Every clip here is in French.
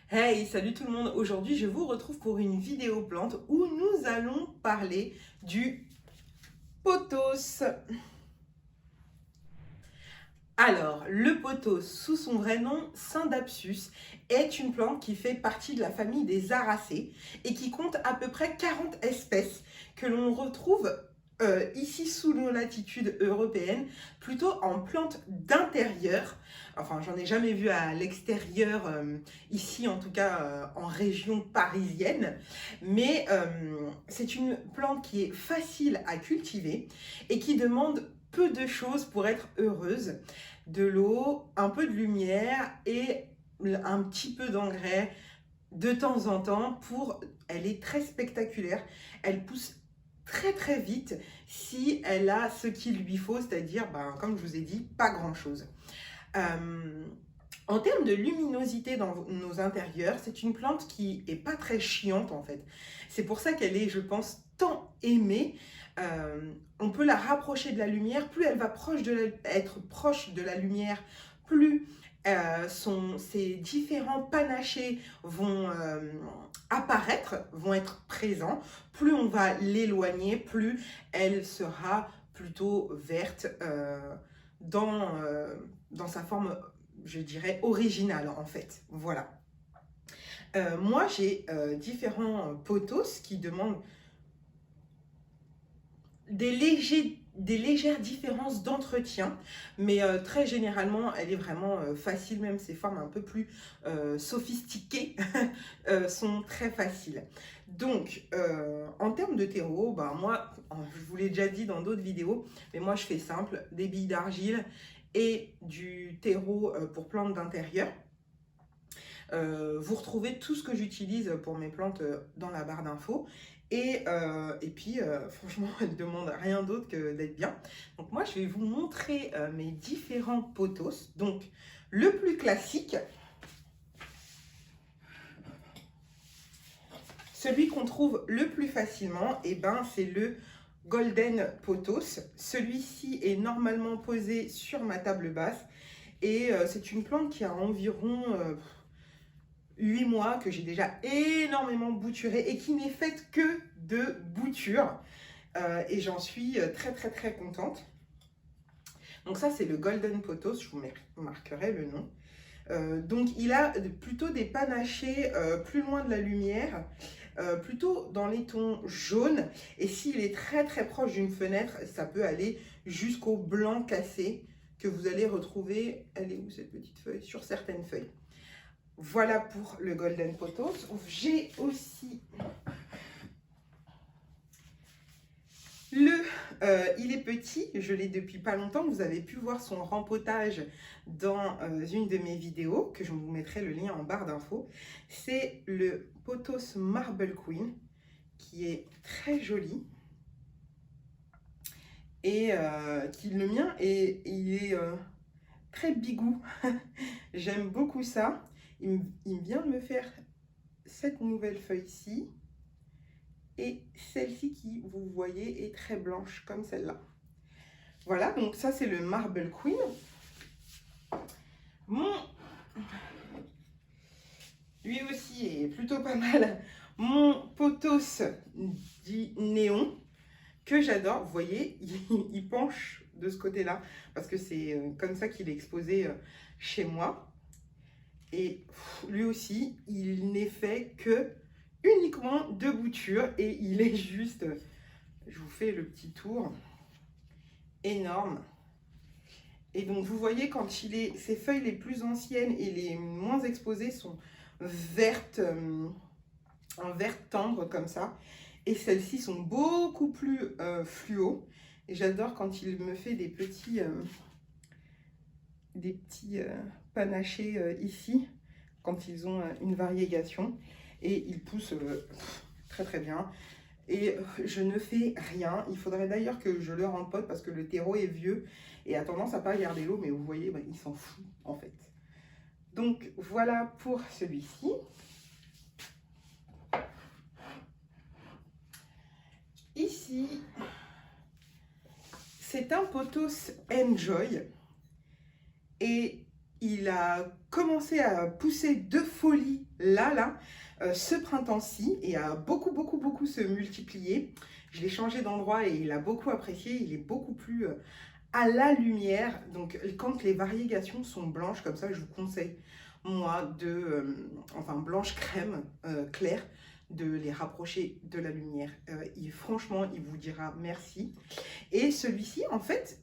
Hey, salut tout le monde! Aujourd'hui, je vous retrouve pour une vidéo plante où nous allons parler du pothos. Alors, le pothos, sous son vrai nom, Scindapsus, est une plante qui fait partie de la famille des Aracées et qui compte à peu près 40 espèces que l'on retrouve ici sous nos latitudes européennes, plutôt en plantes d'intérieur. Enfin, j'en ai jamais vu à l'extérieur, ici en tout cas en région parisienne, mais c'est une plante qui est facile à cultiver et qui demande peu de choses pour être heureuse: de l'eau, un peu de lumière et un petit peu d'engrais de temps en temps. Elle est très spectaculaire, elle pousse très très vite si elle a ce qu'il lui faut, c'est-à-dire, comme je vous ai dit, pas grand-chose. En termes de luminosité dans nos intérieurs, c'est une plante qui est pas très chiante en fait. C'est pour ça qu'elle est, je pense, tant aimée. On peut la rapprocher de la lumière. Plus elle va être proche de la lumière, plus ses différents panachés vont apparaître, vont être présents. Plus on va l'éloigner, plus elle sera plutôt verte dans sa forme, je dirais, originale en fait. Voilà. Moi, j'ai différents pothos qui demandent des légères différences d'entretien, mais très généralement, elle est vraiment facile. Même ces formes un peu plus sophistiquées sont très faciles. Donc, en termes de terreau, moi, je vous l'ai déjà dit dans d'autres vidéos, mais moi, je fais simple: des billes d'argile et du terreau pour plantes d'intérieur. Vous retrouvez tout ce que j'utilise pour mes plantes dans la barre d'infos. Et puis, franchement, elle ne demande rien d'autre que d'être bien. Donc moi, je vais vous montrer mes différents pothos. Donc, le plus classique, celui qu'on trouve le plus facilement, c'est le Golden Pothos. Celui-ci est normalement posé sur ma table basse. Et c'est une plante qui a environ 8 mois, que j'ai déjà énormément bouturé et qui n'est faite que de boutures. Et j'en suis très très très contente. Donc ça, c'est le Golden Pothos, je vous marquerai le nom. Donc il a plutôt des panachés plus loin de la lumière, plutôt dans les tons jaunes. Et s'il est très très proche d'une fenêtre, ça peut aller jusqu'au blanc cassé que vous allez retrouver. Elle est où cette petite feuille? Sur certaines feuilles. Voilà pour le Golden Pothos. J'ai aussi il est petit, je l'ai depuis pas longtemps. Vous avez pu voir son rempotage dans une de mes vidéos, que je vous mettrai le lien en barre d'infos. C'est le Pothos Marble Queen, qui est très joli. Et le mien, il est très bigou. J'aime beaucoup ça. Il vient de me faire cette nouvelle feuille-ci. Et celle-ci qui, vous voyez, est très blanche comme celle-là. Voilà, donc ça c'est le Marble Queen. Lui aussi est plutôt pas mal. Mon pothos dit néon, que j'adore. Vous voyez, il penche de ce côté-là, parce que c'est comme ça qu'il est exposé chez moi. Et lui aussi, il n'est fait que uniquement de boutures, et il est juste, je vous fais le petit tour, énorme. Et donc vous voyez, quand ses feuilles les plus anciennes et les moins exposées sont vertes, en vert tendre comme ça, et celles-ci sont beaucoup plus fluo. Et j'adore quand il me fait des petits panachés ici, quand ils ont une variégation, et ils poussent très très bien. Et je ne fais rien. Il faudrait d'ailleurs que je le rempote, parce que le terreau est vieux et a tendance à pas garder l'eau, mais vous voyez, il s'en fout en fait. Donc voilà pour celui-ci. Ici, c'est un pothos Enjoy. Et il a commencé à pousser de folie là, ce printemps-ci et a beaucoup se multiplier. Je l'ai changé d'endroit et il a beaucoup apprécié, il est beaucoup plus à la lumière. Donc quand les variegations sont blanches comme ça, je vous conseille, moi, enfin blanche crème claire, de les rapprocher de la lumière. Franchement, il vous dira merci. Et celui-ci, en fait,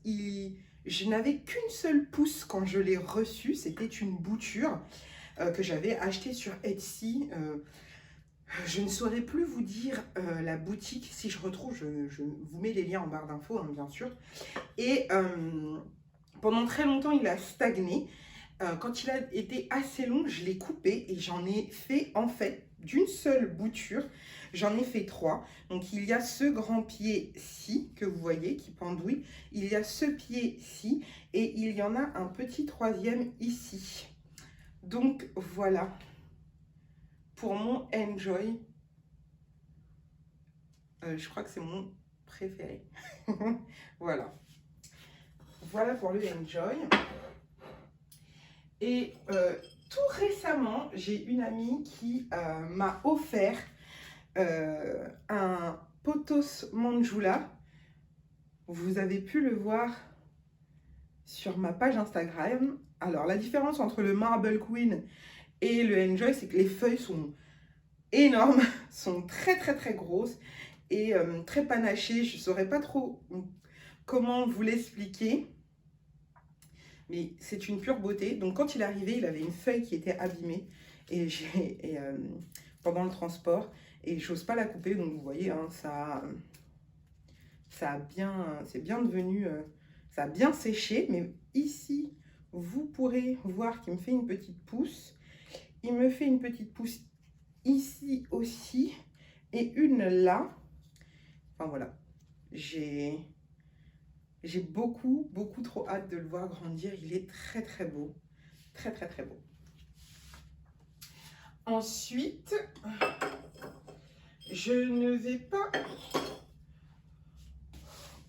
je n'avais qu'une seule pousse quand je l'ai reçu. C'était une bouture que j'avais achetée sur Etsy. Je ne saurais plus vous dire la boutique. Si je retrouve, je vous mets les liens en barre d'infos, hein, bien sûr. Et pendant très longtemps, il a stagné. Quand il a été assez long, je l'ai coupé et j'en ai fait, en fait, d'une seule bouture, j'en ai fait 3. Donc, il y a ce grand pied-ci que vous voyez qui pendouille. Il y a ce pied-ci et il y en a un petit 3e ici. Donc, voilà. Pour mon Enjoy, je crois que c'est mon préféré. Voilà. Voilà pour le Enjoy. Et tout récemment, j'ai une amie qui m'a offert un Pothos Manjula. Vous avez pu le voir sur ma page Instagram. Alors, la différence entre le Marble Queen et le Enjoy, c'est que les feuilles sont énormes, sont très grosses et très panachées. Je ne saurais pas trop comment vous l'expliquer. Mais c'est une pure beauté. Donc quand il est arrivé, il avait une feuille qui était abîmée et pendant le transport. Et j'ose pas la couper. Donc vous voyez, hein, c'est bien devenu, ça a bien séché. Mais ici, vous pourrez voir qu'il me fait une petite pousse. Il me fait une petite pousse ici aussi et une là. Enfin voilà, j'ai beaucoup trop hâte de le voir grandir. Il est très beau. Très beau. Ensuite, je ne vais pas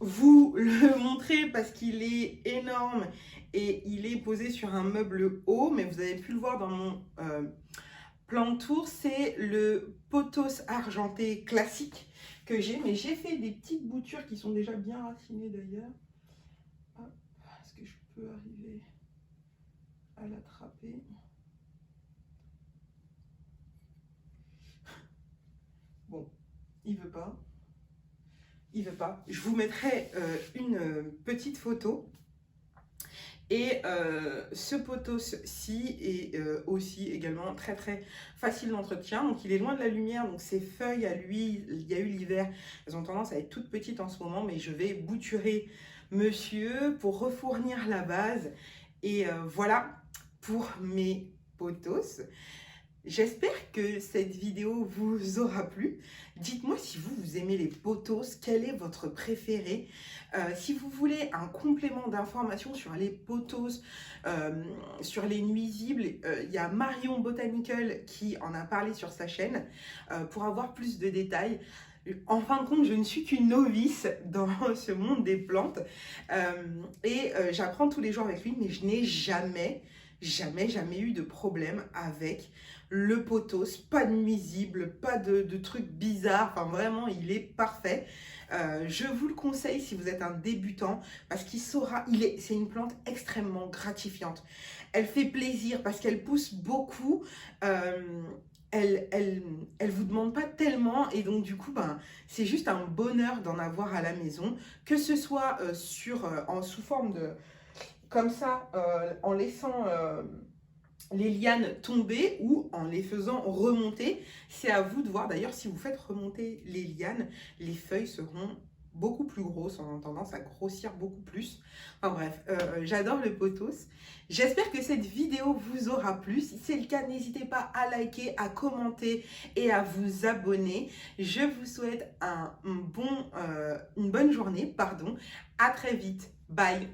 vous le montrer parce qu'il est énorme et il est posé sur un meuble haut. Mais vous avez pu le voir dans mon plan tour. C'est le Pothos argenté classique que j'ai. Mais j'ai fait des petites boutures qui sont déjà bien racinées d'ailleurs. Est-ce que je peux arriver à l'attraper? Bon, il veut pas. Il veut pas. Je vous mettrai une petite photo. Et ce pothos-ci est aussi également très facile d'entretien. Donc il est loin de la lumière, donc ses feuilles à lui, il y a eu l'hiver, elles ont tendance à être toutes petites en ce moment, mais je vais bouturer monsieur pour refournir la base. Et voilà pour mes pothos. J'espère que cette vidéo vous aura plu. Dites-moi si vous aimez les pothos, quel est votre préféré. Si vous voulez un complément d'informations sur les pothos, sur les nuisibles, il y a Marion Botanical qui en a parlé sur sa chaîne pour avoir plus de détails. En fin de compte, je ne suis qu'une novice dans ce monde des plantes et j'apprends tous les jours avec lui, mais je n'ai jamais eu de problème avec le pothos, pas de nuisible, pas de trucs bizarres, enfin vraiment il est parfait. Je vous le conseille si vous êtes un débutant parce c'est une plante extrêmement gratifiante. Elle fait plaisir parce qu'elle pousse beaucoup. Elle vous demande pas tellement et donc du coup c'est juste un bonheur d'en avoir à la maison, que ce soit sous forme de comme ça en laissant les lianes tomber ou en les faisant remonter. C'est à vous de voir. D'ailleurs, si vous faites remonter les lianes, les feuilles seront beaucoup plus grosses, on a tendance à grossir beaucoup plus. Enfin bref, j'adore le pothos. J'espère que cette vidéo vous aura plu. Si c'est le cas, n'hésitez pas à liker, à commenter et à vous abonner. Je vous souhaite une bonne journée. À très vite. Bye.